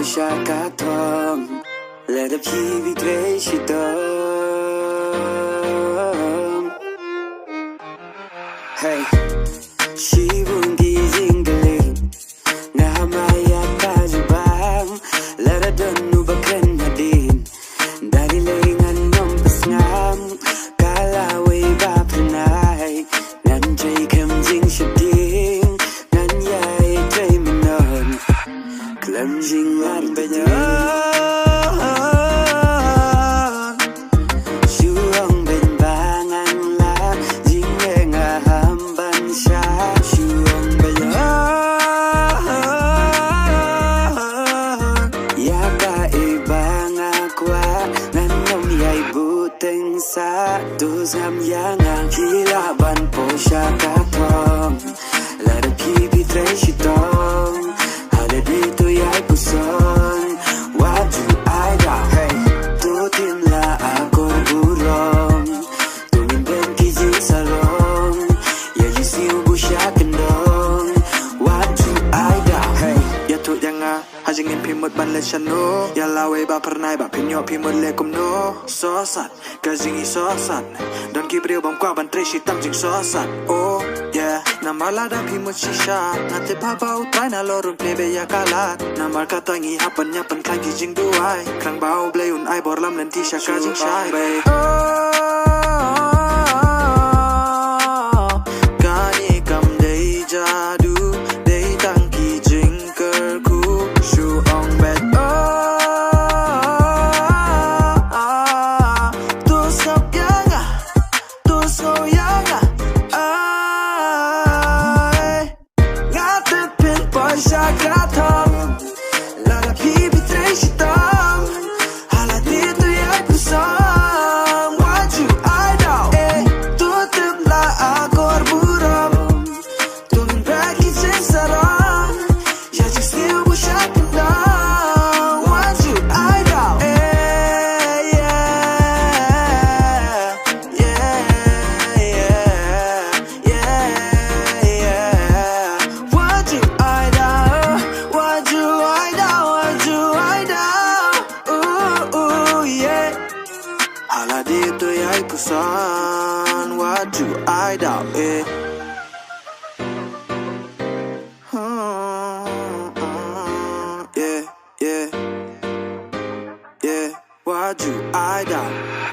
poxa katom let the kiwi treshidom hey she won't gizingling na maya kajubam let the donu bakan hadin dari lengan nombas ngam kala way ba pranai nan jay kam jing shading nan yai jay manon cleansing lan banyan shuang ben bangan la jing nga hamban sha shuang banyan ya ka ibanga kwa nan nom yai buteng sa tu zam yang kilaban po sha ka thong la de kibi treshitong hale dito yai puson what do I got hey tu tim la ako burong tumin ben kijing sarong ya yisiu bu sha kendong what do I got hey ya tu yang hajingin pimut ban le chano ya lawe ba pernai ba pinyo pimut le kumno sosat kajingi sosat don kibreu bam kwa ban treshi tam jing sosat oh yeah namala da pimut shisha nate pa ba utrai na lorun plebe ya kalat namal katangi hapan nyapan klangi jing duai krang bau bleun ai borlam len tisha kajing shai kani kam dei jadu dei tangki jing kerku shu ong bet tu sok yanga tu so yanga ngate pin boy shakatam la la pipi treshitam hala dito yai pusam what you I know tu tim la akor buram tumin bagi sensara ya just still wish I could know what you I know yeah what you I know what you I know what you I know ooh yeah hala dito yai pusan what you I know yeah what you I know